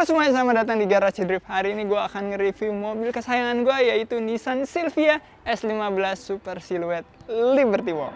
semuanya, selamat datang di Garasi Drift. Hari ini gue akan nge-review mobil kesayangan gue, yaitu Nissan Silvia S15 Super Silhouette Liberty Walk.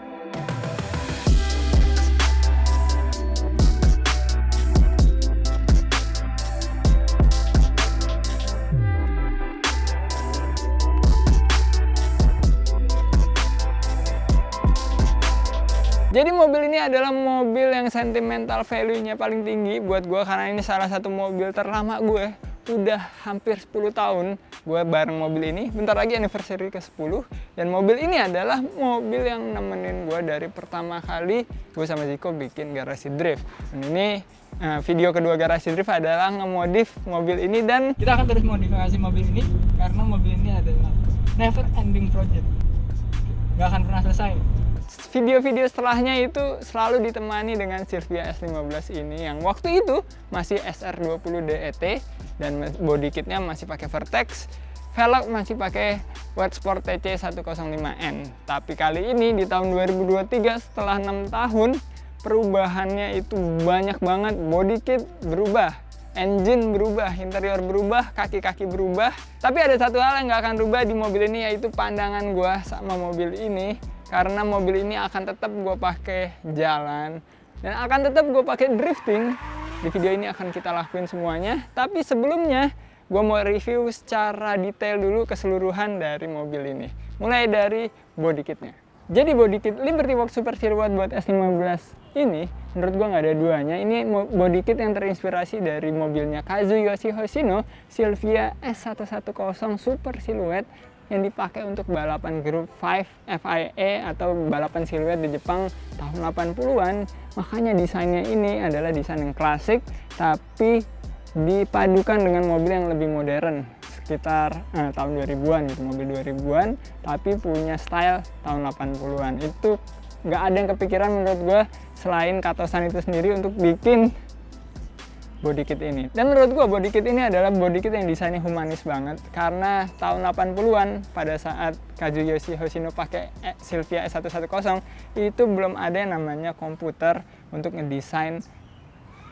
Jadi mobil ini adalah mobil yang sentimental value-nya paling tinggi buat gue, karena ini salah satu mobil terlama gue. Udah hampir 10 tahun gue bareng mobil ini, bentar lagi anniversary ke-10. Dan mobil ini adalah mobil yang nemenin gue dari pertama kali gue sama Ziko bikin Garasi Drift. Dan ini video kedua Garasi Drift adalah ngemodif mobil ini, dan kita akan terus modifikasi mobil ini karena mobil ini adalah never ending project, gak akan pernah selesai. Video-video setelahnya itu selalu ditemani dengan Silvia S15 ini yang waktu itu masih SR20 DET dan body kitnya masih pakai Vertex, velg masih pakai Wet Sport TC105N. Tapi kali ini di tahun 2023, setelah 6 tahun, perubahannya itu banyak banget. Body kit berubah, engine berubah, interior berubah, kaki-kaki berubah. Tapi ada satu hal yang nggak akan berubah di mobil ini, yaitu pandangan gue sama mobil ini. Karena mobil ini akan tetap gue pakai jalan dan akan tetap gue pakai drifting. Di video ini akan kita lakuin semuanya. Tapi sebelumnya gue mau review secara detail dulu keseluruhan dari mobil ini. Mulai dari body kitnya. Jadi body kit Liberty Walk Super Silhouette buat S15 ini menurut gue nggak ada duanya. Ini body kit yang terinspirasi dari mobilnya Kazuyoshi Hoshino Silvia S110 Super Silhouette yang dipakai untuk balapan Group 5 FIA atau balapan siluet di Jepang tahun 80-an. Makanya desainnya ini adalah desain yang klasik tapi dipadukan dengan mobil yang lebih modern sekitar tahun 2000-an gitu, mobil 2000-an tapi punya style tahun 80-an. Itu nggak ada yang kepikiran menurut gue selain Katosan itu sendiri untuk bikin body kit ini. Dan menurut gue body kit ini adalah body kit yang desainnya humanis banget, karena tahun 80-an pada saat Kazuyoshi Hoshino pakai Silvia S110 itu belum ada yang namanya komputer untuk ngedesain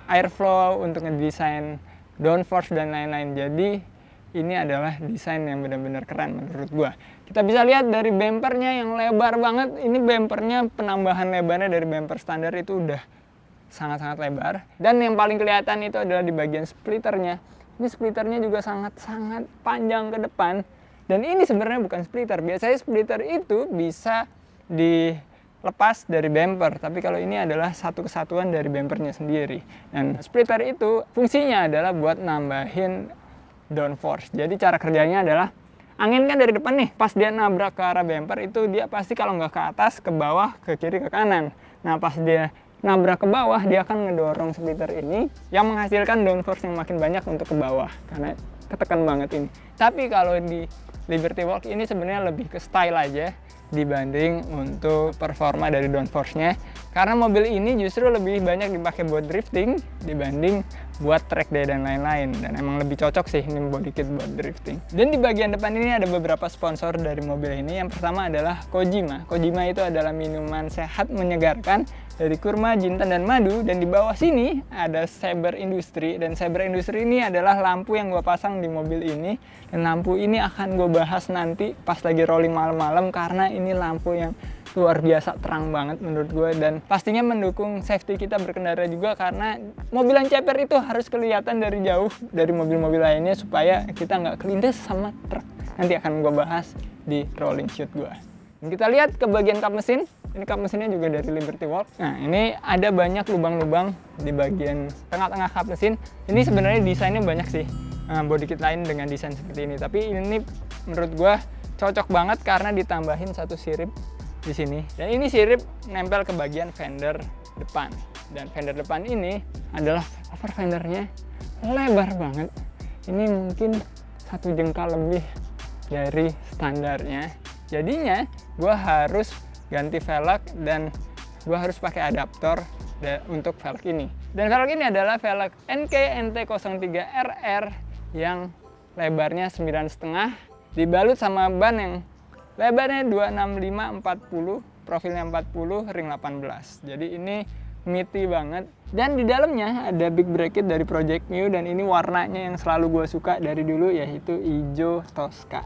airflow, untuk ngedesain downforce dan lain-lain. Jadi ini adalah desain yang benar-benar keren menurut gue. Kita bisa lihat dari bumpernya yang lebar banget. Ini bumpernya, penambahan lebarnya dari bumper standar itu udah sangat-sangat lebar, dan yang paling kelihatan itu adalah di bagian splitternya. Ini splitternya juga sangat-sangat panjang ke depan, dan ini sebenarnya bukan splitter. Biasanya splitter itu bisa dilepas dari bumper, tapi kalau ini adalah satu kesatuan dari bumpernya sendiri. Dan splitter itu fungsinya adalah buat nambahin downforce. Jadi cara kerjanya adalah angin kan dari depan nih, pas dia nabrak ke arah bumper itu dia pasti kalau nggak ke atas, ke bawah, ke kiri, ke kanan. Nah pas dia nabrak ke bawah, dia akan ngedorong splitter ini yang menghasilkan downforce yang makin banyak untuk ke bawah karena ketekan banget ini. Tapi kalau di Liberty Walk ini sebenarnya lebih ke style aja dibanding untuk performa dari downforce-nya, karena mobil ini justru lebih banyak dipakai buat drifting dibanding buat track day dan lain-lain, dan emang lebih cocok sih ini body kit buat drifting. Dan di bagian depan ini ada beberapa sponsor dari mobil ini. Yang pertama adalah Kojima. Kojima itu adalah minuman sehat menyegarkan dari kurma, jintan, dan madu. Dan di bawah sini ada Saber Industry, dan Saber Industry ini adalah lampu yang gue pasang di mobil ini. Dan lampu ini akan gue bahas nanti pas lagi rolling malam-malam, karena ini lampu yang luar biasa terang banget menurut gue, dan pastinya mendukung safety kita berkendara juga, karena mobil yang ceper itu harus kelihatan dari jauh dari mobil-mobil lainnya supaya kita nggak kelindes sama truk. Nanti akan gue bahas di rolling shoot gue. Dan kita lihat ke bagian kap mesin. Ini kap mesinnya juga dari Liberty Walk. Nah ini ada banyak lubang-lubang di bagian tengah-tengah kap mesin. Ini sebenarnya desainnya banyak sih body kit lain dengan desain seperti ini, tapi ini menurut gue cocok banget karena ditambahin satu sirip di sini, dan ini sirip nempel ke bagian fender depan. Dan fender depan ini adalah cover fendernya lebar banget. Ini mungkin 1 jengkal lebih dari standarnya. Jadinya gue harus ganti velg dan gue harus pakai adaptor untuk velg ini. Dan velg ini adalah velg NK NT03RR yang lebarnya 9,5 dibalut sama ban yang lebarnya 265/40, profilnya 40, ring 18. Jadi ini meaty banget. Dan di dalamnya ada big bracket dari Project Mu, dan ini warnanya yang selalu gue suka dari dulu, yaitu hijau Tosca.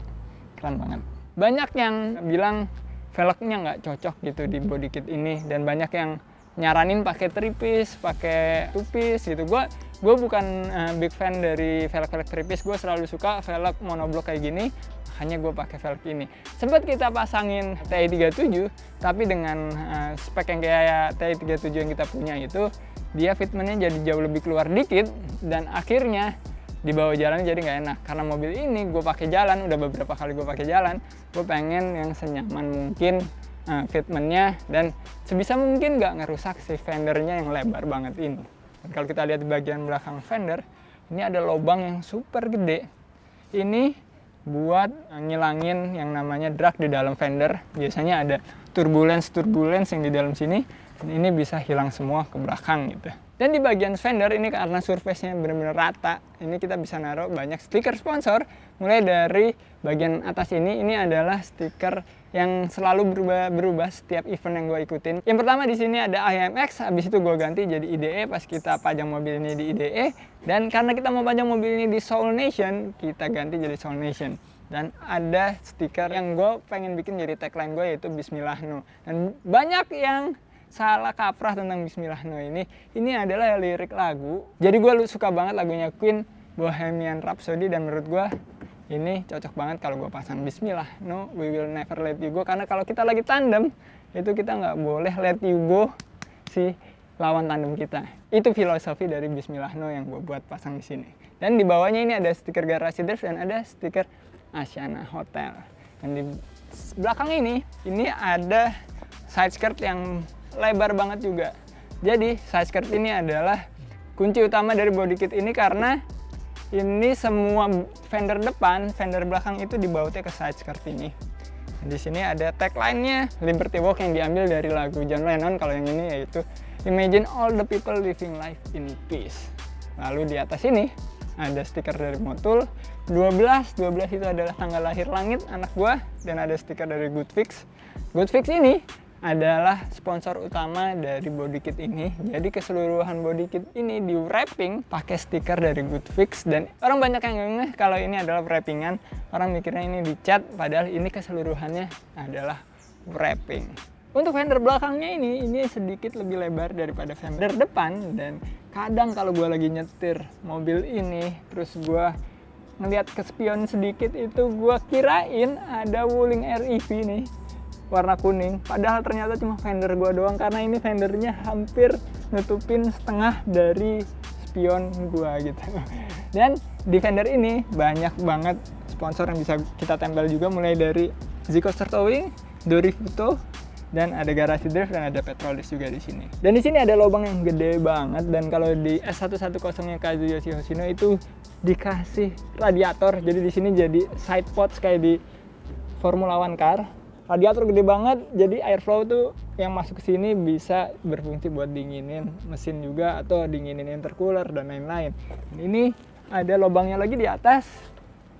Keren banget. Banyak yang bilang velgnya nggak cocok gitu di body kit ini, dan banyak yang nyaranin pakai 3-piece, pakai 2-piece gitu. Gue bukan big fan dari velg-velg 3-piece. Gue selalu suka velg monoblok kayak gini, makanya gue pakai velg ini. Sempat kita pasangin TI37, tapi dengan spek yang kayak TI37 yang kita punya itu, dia fitmentnya jadi jauh lebih keluar dikit, dan akhirnya dibawa jalan jadi nggak enak. Karena mobil ini gue pakai jalan, udah beberapa kali gue pakai jalan, gue pengen yang senyaman mungkin fitmentnya, dan sebisa mungkin nggak ngerusak si fendernya yang lebar banget ini. Dan kalau kita lihat di bagian belakang fender, ini ada lubang yang super gede. Ini buat ngilangin yang namanya drag di dalam fender. Biasanya ada turbulence yang di dalam sini. Ini bisa hilang semua ke belakang gitu. Dan di bagian fender ini karena surface-nya benar-benar rata, ini kita bisa naruh banyak stiker sponsor. Mulai dari bagian atas ini adalah stiker yang selalu berubah setiap event yang gue ikutin. Yang pertama di sini ada IMX, habis itu gue ganti jadi IDE pas kita pajang mobil ini di IDE. Dan karena kita mau pajang mobil ini di Soul Nation, kita ganti jadi Soul Nation. Dan ada stiker yang gue pengen bikin jadi tagline gue, yaitu Bismillah No. Dan banyak yang salah kaprah tentang Bismillah No ini. Ini adalah lirik lagu. Jadi gue suka banget lagunya Queen, Bohemian Rhapsody, dan menurut gue ini cocok banget kalau gue pasang Bismillah No, we will never let you go. Karena kalau kita lagi tandem, itu kita nggak boleh let you go si lawan tandem kita. Itu filosofi dari Bismillah No yang gue buat pasang di sini. Dan di bawahnya ini ada stiker Garasi Drift dan ada stiker Asiana Hotel. Dan di belakang ini ada side skirt yang lebar banget juga. Jadi side skirt ini adalah kunci utama dari body kit ini, karena ini semua fender depan, fender belakang itu dibautnya ke side skirt ini. Di sini ada tagline-nya Liberty Walk yang diambil dari lagu John Lennon. Kalau yang ini yaitu Imagine all the people living life in peace. Lalu di atas ini ada stiker dari Motul 12 itu adalah tanggal lahir langit anak gua, dan ada stiker dari Goodfix. Goodfix ini adalah sponsor utama dari body kit ini. Jadi keseluruhan body kit ini di wrapping pakai stiker dari Goodfix, dan orang banyak yang ngeh kalau ini adalah wrappingan. Orang mikirnya ini dicat, padahal ini keseluruhannya adalah wrapping. Untuk fender belakangnya ini sedikit lebih lebar daripada fender depan, dan kadang kalau gue lagi nyetir mobil ini terus gue ngeliat ke spion sedikit, itu gue kirain ada Wuling REV nih warna kuning, padahal ternyata cuma fender gua doang, karena ini fendernya hampir nutupin setengah dari spion gua gitu. Dan di fender ini banyak banget sponsor yang bisa kita tempel juga, mulai dari Z-Coaster Towing, Dorifuto, dan ada Garasi Drift, dan ada Petrolis juga di sini. Dan di sini ada lubang yang gede banget, dan kalau di S110-nya Kazuyoshi Hoshino itu dikasih radiator, jadi di sini jadi side pods kayak di Formula One car. Radiator gede banget, jadi airflow tuh yang masuk ke sini bisa berfungsi buat dinginin mesin juga, atau dinginin intercooler dan lain-lain. Ini ada lubangnya lagi di atas,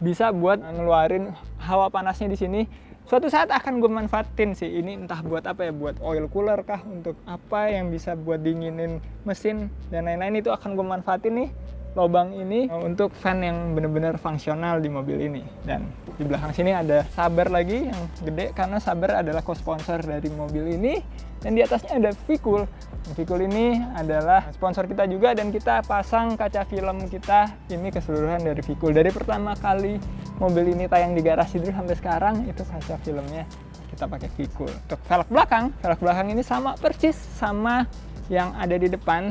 bisa buat ngeluarin hawa panasnya di sini. Suatu saat akan gue manfaatin sih ini, entah buat apa ya, buat oil cooler kah, untuk apa yang bisa buat dinginin mesin dan lain-lain, itu akan gue manfaatin nih lubang ini untuk fan yang benar-benar fungsional di mobil ini. Dan di belakang sini ada Saber lagi yang gede, karena Saber adalah co-sponsor dari mobil ini. Dan di atasnya ada Vikul. Vikul ini adalah sponsor kita juga, dan kita pasang kaca film kita ini keseluruhan dari Vikul. Dari pertama kali mobil ini tayang di Garasi Drift sampai sekarang, itu kaca filmnya kita pakai Vikul. Untuk velg belakang ini sama persis sama yang ada di depan,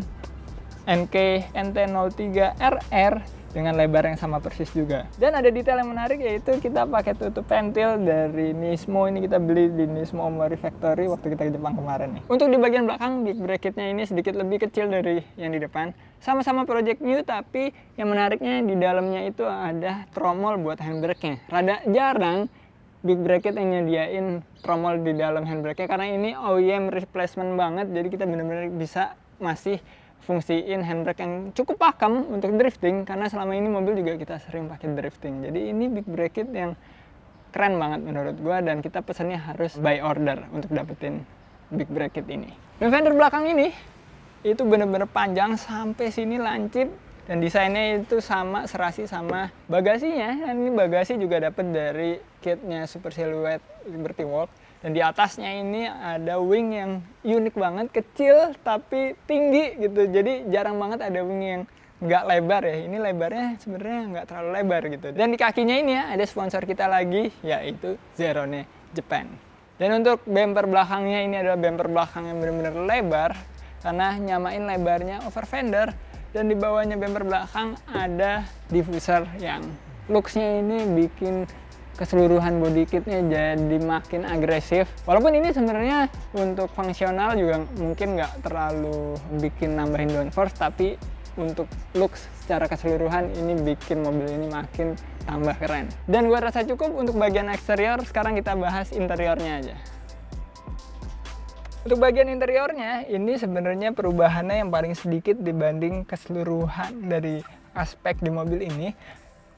NK NT03RR, dengan lebar yang sama persis juga. Dan ada detail yang menarik, yaitu kita pakai tutup ventil dari Nismo. Ini kita beli di Nismo Omori Factory waktu kita ke Jepang kemarin nih. Untuk di bagian belakang, big bracketnya ini sedikit lebih kecil dari yang di depan. Sama-sama Project Mu, tapi yang menariknya di dalamnya itu ada tromol buat handbrake-nya. Rada jarang big bracket yang nyediain tromol di dalam handbrake-nya, karena ini OEM replacement banget. Jadi kita benar-benar bisa masih fungsiin handbrake yang cukup pakem untuk drifting, karena selama ini mobil juga kita sering pakai drifting. Jadi ini big bracket yang keren banget menurut gua, dan kita pesannya harus by order untuk dapetin big bracket ini. Dan fender belakang ini itu bener-bener panjang sampai sini lancip, dan desainnya itu sama, serasi sama bagasinya. Dan ini bagasi juga dapat dari kitnya Super Silhouette Liberty Walk. Dan di atasnya ini ada wing yang unik banget, kecil tapi tinggi gitu. Jadi jarang banget ada wing yang nggak lebar ya. Ini lebarnya sebenarnya nggak terlalu lebar gitu. Dan di kakinya ini ya ada sponsor kita lagi, yaitu Zerone Japan. Dan untuk bumper belakangnya ini adalah bumper belakang yang benar-benar lebar karena nyamain lebarnya over fender. Dan di bawahnya bumper belakang ada diffuser yang looks-nya ini bikin keseluruhan body kitnya jadi makin agresif. Walaupun ini sebenarnya untuk fungsional juga mungkin nggak terlalu bikin nambahin downforce, tapi untuk looks secara keseluruhan ini bikin mobil ini makin tambah keren. Dan gua rasa cukup untuk bagian eksterior. Sekarang kita bahas interiornya aja. Untuk bagian interiornya ini sebenarnya perubahannya yang paling sedikit dibanding keseluruhan dari aspek di mobil ini.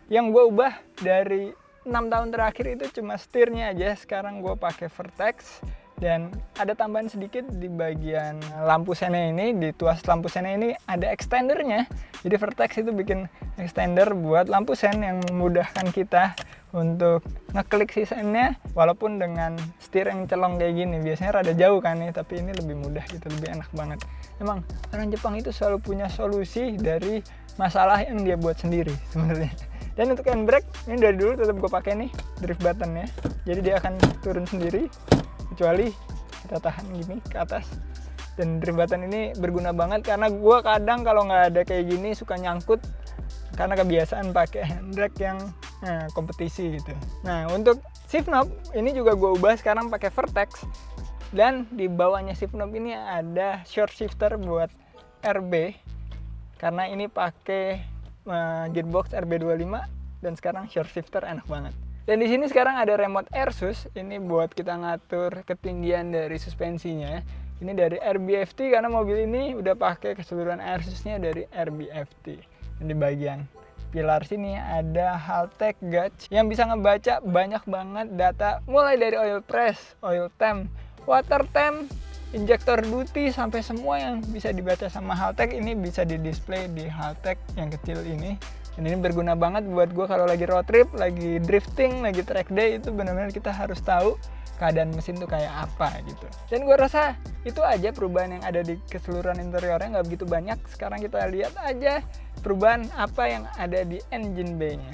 Yang gue ubah dari 6 tahun terakhir itu cuma setirnya aja. Sekarang gue pakai Vertex. Dan ada tambahan sedikit di bagian lampu sena ini, di tuas lampu sena ini ada extendernya. Jadi Vertex itu bikin extender buat lampu sen yang memudahkan kita untuk ngeklik si sennya, walaupun dengan setir yang celong kayak gini. Biasanya rada jauh kan nih, tapi ini lebih mudah gitu, lebih enak banget. Emang orang Jepang itu selalu punya solusi dari masalah yang dia buat sendiri sebenarnya. Dan untuk handbrake, ini dari dulu tetap gue pakai nih drift button-nya. Jadi dia akan turun sendiri, kecuali kita tahan gini ke atas. Dan drift button ini berguna banget karena gue kadang kalau nggak ada kayak gini suka nyangkut karena kebiasaan pakai handbrake yang kompetisi gitu. Nah untuk shift knob ini juga gue ubah sekarang pakai Vertex. Dan di bawahnya shift knob ini ada short shifter buat RB karena ini pakai gearbox RB25 dan sekarang short shifter enak banget. Dan di sini sekarang ada remote AirSUS, ini buat kita ngatur ketinggian dari suspensinya. Ini dari RBFT karena mobil ini udah pakai keseluruhan AirSUS-nya dari RBFT. Dan di bagian pilar sini ada Haltech gauge yang bisa ngebaca banyak banget data mulai dari oil press, oil temp, water temp, injektor duty, sampai semua yang bisa dibaca sama Haltech ini bisa di display di Haltech yang kecil ini. Dan ini berguna banget buat gue kalau lagi road trip, lagi drifting, lagi track day, itu benar-benar kita harus tahu keadaan mesin tuh kayak apa gitu. Dan gue rasa itu aja perubahan yang ada di keseluruhan interiornya, nggak begitu banyak. Sekarang kita lihat aja perubahan apa yang ada di engine bay-nya.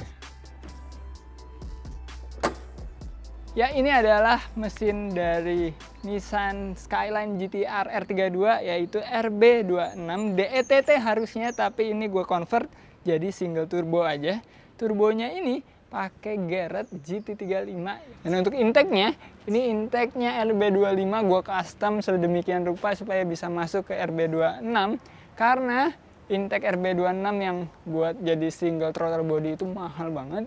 Ya, ini adalah mesin dari Nissan Skyline GT-R R32 yaitu RB26 DETT harusnya, tapi ini gue convert jadi single turbo aja. Turbonya ini pakai Garrett GT35. Dan untuk intake-nya, ini intake-nya RB25 gue custom sedemikian rupa supaya bisa masuk ke RB26 karena intake RB26 yang buat jadi single throttle body itu mahal banget.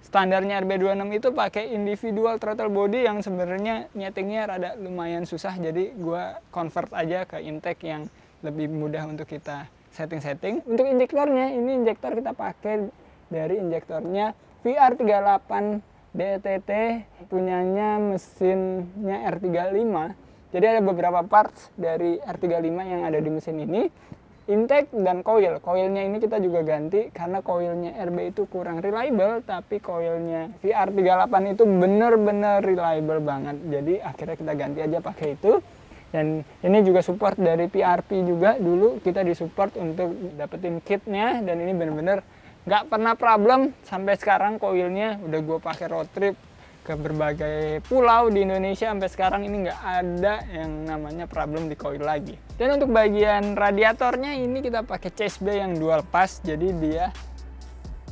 Standarnya RB26 itu pakai individual throttle body yang sebenarnya nyetingnya rada lumayan susah, jadi gue convert aja ke intake yang lebih mudah untuk kita setting-setting. Untuk injektornya, ini injektor kita pakai dari injektornya VR38 DETT, punyanya mesinnya R35. Jadi ada beberapa parts dari R35 yang ada di mesin ini. Intake dan coilnya ini kita juga ganti karena coilnya RB itu kurang reliable, tapi coilnya VR38 itu bener-bener reliable banget. Jadi akhirnya kita ganti aja pakai itu. Dan ini juga support dari PRP juga, dulu kita disupport untuk dapetin kitnya, dan ini bener-bener nggak pernah problem sampai sekarang. Coilnya udah gue pakai road trip ke berbagai pulau di Indonesia, sampai sekarang ini nggak ada yang namanya problem di coil lagi. Dan untuk bagian radiatornya ini kita pakai chase bay yang dual pass, jadi dia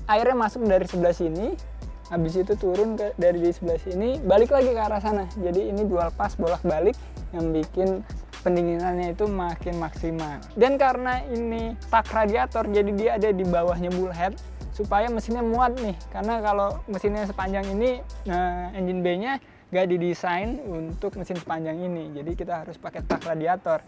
airnya masuk dari sebelah sini, habis itu turun dari di sebelah sini, balik lagi ke arah sana. Jadi ini dual pass bolak-balik yang bikin pendinginannya itu makin maksimal. Dan karena ini tak radiator, jadi dia ada di bawahnya bullhead supaya mesinnya muat nih. Karena kalau mesinnya sepanjang ini, engine bay-nya gak didesain untuk mesin sepanjang ini. Jadi kita harus pakai tak radiator.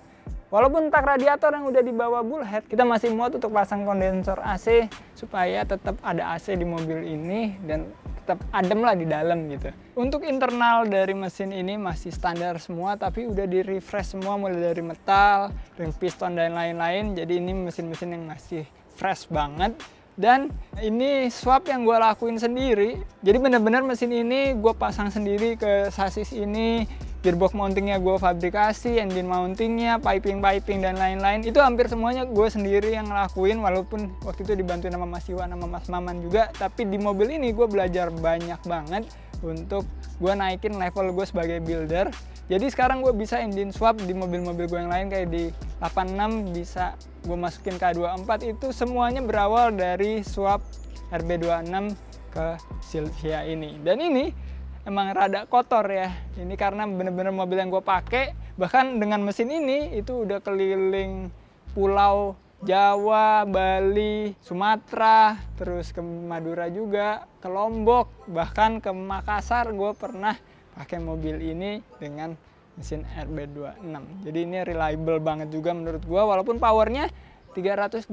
Walaupun tak radiator yang udah di bawah bullhead, kita masih muat untuk pasang kondensor AC supaya tetap ada AC di mobil ini. Dan tetap adem lah di dalam gitu. Untuk internal dari mesin ini masih standar semua, tapi udah di refresh semua mulai dari metal, ring piston dan lain-lain. Jadi ini mesin-mesin yang masih fresh banget. Dan ini swap yang gue lakuin sendiri. Jadi bener-bener mesin ini gue pasang sendiri ke sasis ini. Gearbox mountingnya gue fabrikasi, engine mountingnya, piping dan lain-lain. Itu hampir semuanya gue sendiri yang ngelakuin, walaupun waktu itu dibantuin sama Mas Iwan sama Mas Maman juga. Tapi di mobil ini gue belajar banyak banget untuk gue naikin level gue sebagai builder. Jadi sekarang gue bisa engine swap di mobil-mobil gue yang lain, kayak di 86 bisa gue masukin K24. Itu semuanya berawal dari swap RB26 ke Silvia ini. Dan ini emang rada kotor ya, ini karena bener-bener mobil yang gue pakai. Bahkan dengan mesin ini itu udah keliling pulau Jawa, Bali, Sumatera, terus ke Madura juga, ke Lombok, bahkan ke Makassar gue pernah pakai mobil ini dengan mesin RB26. Jadi ini reliable banget juga menurut gue, walaupun powernya 324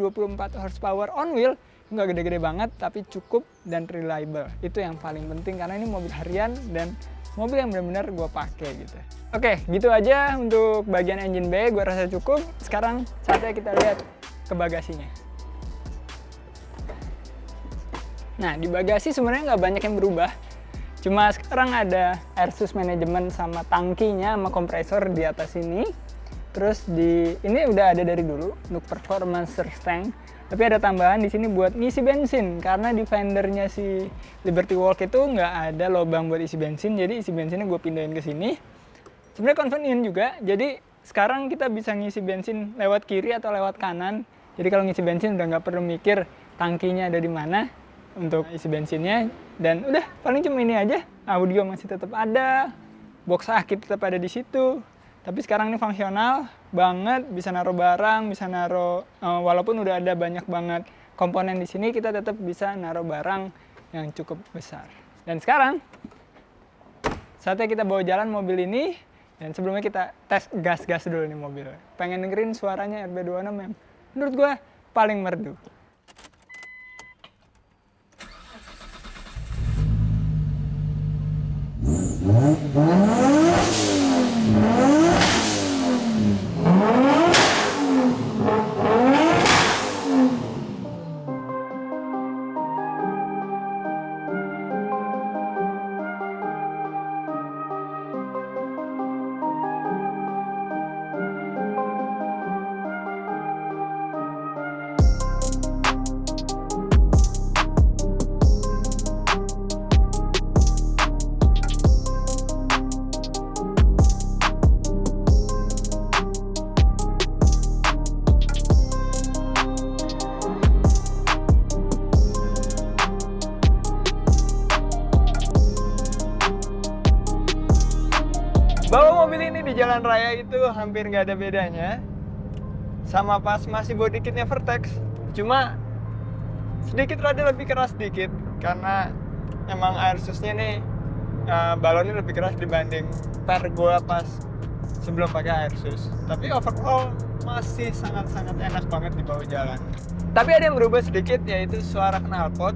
horsepower on wheel, nggak gede-gede banget, tapi cukup dan reliable. Itu yang paling penting karena ini mobil harian dan mobil yang benar-benar gue pakai gitu. Oke, gitu aja untuk bagian engine bay, gue rasa cukup. Sekarang saatnya kita lihat ke bagasinya. Nah, di bagasi sebenarnya nggak banyak yang berubah. Cuma sekarang ada airsus management sama tangkinya sama kompresor di atas ini. Terus ini udah ada dari dulu untuk performance tank. Tapi ada tambahan di sini buat ngisi bensin, karena di fendernya si Liberty Walk itu nggak ada lubang buat isi bensin, jadi isi bensinnya gue pindahin ke sini. Sebenarnya convenient juga, jadi sekarang kita bisa ngisi bensin lewat kiri atau lewat kanan. Jadi kalau ngisi bensin udah nggak perlu mikir tangkinya ada di mana untuk isi bensinnya. Dan udah, paling cuma ini aja. Audio masih tetap ada, box akit tetap ada di situ. Tapi sekarang ini fungsional banget, bisa naruh barang, bisa naruh, walaupun udah ada banyak banget komponen di sini, kita tetap bisa naruh barang yang cukup besar. Dan sekarang, saatnya kita bawa jalan mobil ini, dan sebelumnya kita tes gas-gas dulu nih mobil. Pengen dengerin suaranya RB26 yang menurut gue paling merdu. Bawa mobil ini di jalan raya itu hampir nggak ada bedanya sama pas masih body kitnya Vertex. Cuma sedikit rada lebih keras sedikit karena emang air susnya nih balonnya lebih keras dibanding per gua pas sebelum pakai air sus. Tapi overall masih sangat-sangat enak banget di bawah jalan. Tapi ada yang berubah sedikit, yaitu suara knalpot.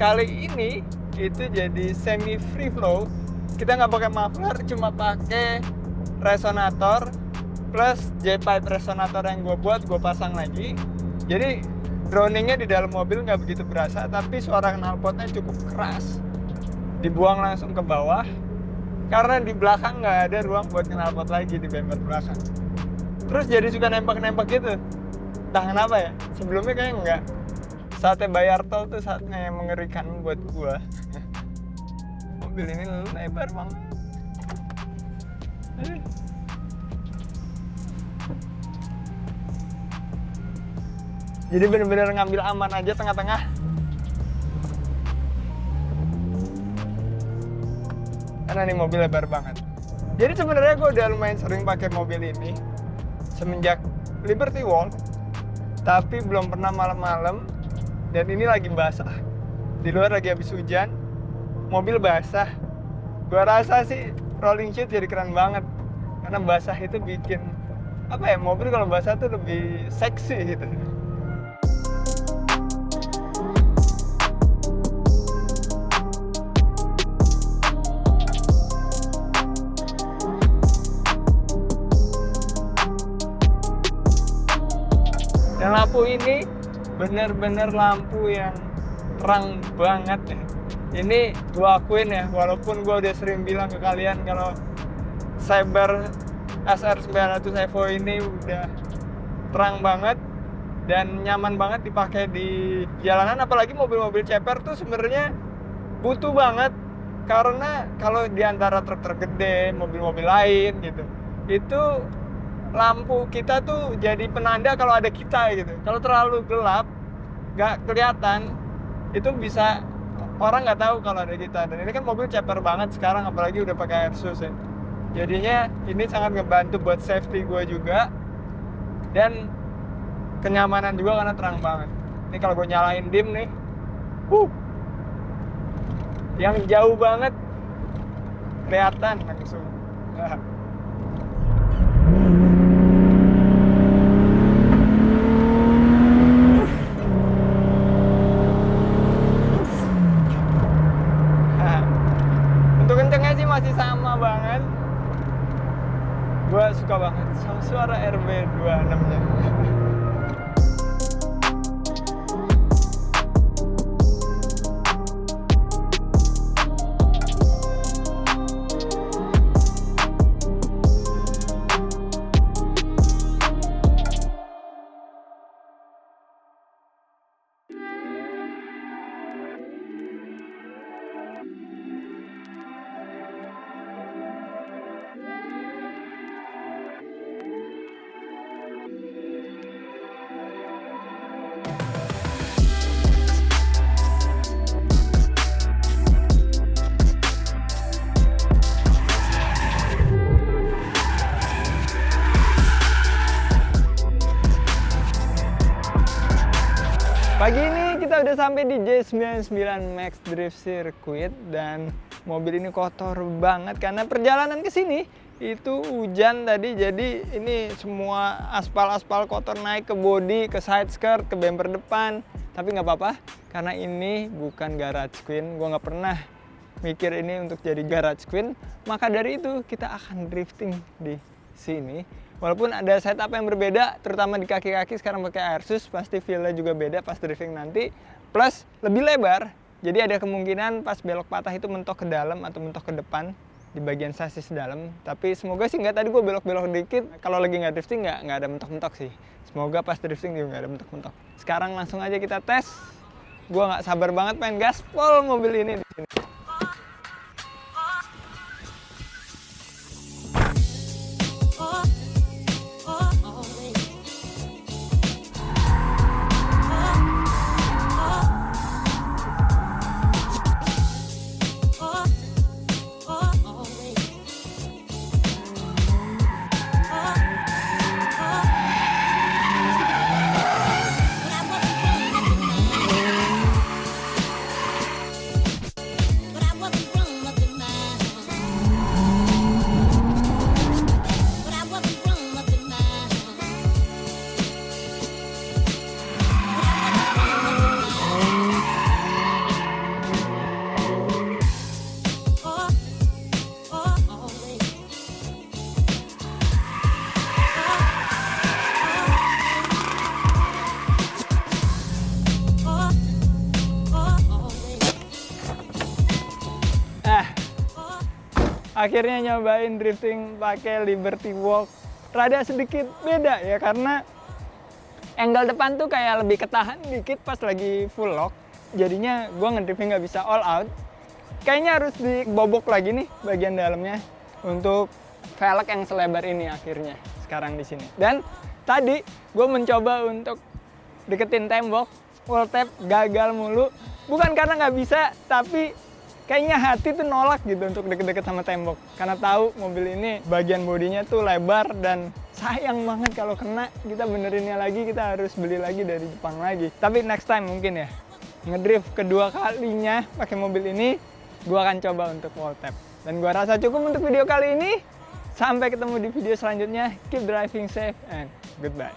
Kali ini itu jadi semi free flow. Kita nggak pakai muffler, cuma pakai resonator plus jet pipe resonator yang gue buat, gue pasang lagi. Jadi drowningnya di dalam mobil nggak begitu berasa, tapi suara knalpotnya cukup keras. Dibuang langsung ke bawah, karena di belakang nggak ada ruang buat knalpot lagi di bumper belakang. Terus jadi suka nembak-nembak gitu. Entah kenapa ya, sebelumnya kayaknya nggak. Saatnya bayar tol tuh saatnya yang mengerikan buat gue. Mobil ini lebar banget. Jadi bener-bener ngambil aman aja tengah-tengah. Karena ini mobil lebar banget. Jadi sebenarnya gue udah lumayan sering pakai mobil ini semenjak Liberty Walk, tapi belum pernah malam-malam. Dan ini lagi basah. Di luar lagi habis hujan. Mobil basah, gua rasa sih rolling shoot jadi keren banget karena basah itu bikin apa ya, mobil kalau basah tuh lebih seksi gitu. bener-bener lampu yang terang banget ya. Ini gua akuin ya, walaupun gua udah sering bilang ke kalian kalau Saber SR900 Evo ini udah terang banget dan nyaman banget dipakai di jalanan, apalagi mobil-mobil ceper tuh sebenarnya butuh banget, karena kalau di antara truk-truk gede, mobil-mobil lain gitu, itu lampu kita tuh jadi penanda kalau ada kita gitu. Kalau terlalu gelap, nggak kelihatan, itu bisa orang nggak tahu kalau ada kita. Dan ini kan mobil ceper banget sekarang, apalagi udah pakai Airsus ya. Jadinya ini sangat ngebantu buat safety gue juga dan kenyamanan juga karena terang banget. Ini kalau gue nyalain dim nih, yang jauh banget kelihatan langsung. Untuk kencengnya sih masih sama banget. Gue suka banget sama suara RB26-nya. Pagi ini kita udah sampai di J99 Max Drift Circuit dan mobil ini kotor banget karena perjalanan ke sini itu hujan tadi, jadi ini semua aspal-aspal kotor naik ke bodi, ke side skirt, ke bumper depan. Tapi nggak apa-apa karena ini bukan garage queen, gue nggak pernah mikir ini untuk jadi garage queen, maka dari itu kita akan drifting di sini. Walaupun ada setup yang berbeda, terutama di kaki-kaki sekarang pakai Airsus, pasti feel-nya juga beda pas drifting nanti. Plus lebih lebar, jadi ada kemungkinan pas belok patah itu mentok ke dalam atau mentok ke depan di bagian sasis dalam. Tapi semoga sih nggak, tadi gue belok-belok dikit, kalau lagi nggak drifting nggak ada mentok-mentok sih. Semoga pas drifting juga nggak ada mentok-mentok. Sekarang langsung aja kita tes. Gue nggak sabar banget pengen gaspol mobil ini di sini. Akhirnya nyobain drifting pakai Liberty Walk. Rada sedikit beda ya, karena angle depan tuh kayak lebih ketahan dikit pas lagi full lock. Jadinya gue ngedrifting nggak bisa all out. Kayaknya harus dibobok lagi nih bagian dalamnya untuk velg yang selebar ini akhirnya sekarang di sini. Dan tadi gue mencoba untuk deketin tembok, wall tap gagal mulu. Bukan karena nggak bisa, tapi kayaknya hati tuh nolak gitu untuk deket-deket sama tembok. Karena tahu mobil ini bagian bodinya tuh lebar dan sayang banget kalau kena, kita benerinnya lagi, kita harus beli lagi dari Jepang lagi. Tapi next time mungkin ya, ngedrift kedua kalinya pakai mobil ini, gua akan coba untuk wall tap. Dan gua rasa cukup untuk video kali ini. Sampai ketemu di video selanjutnya. Keep driving safe and goodbye.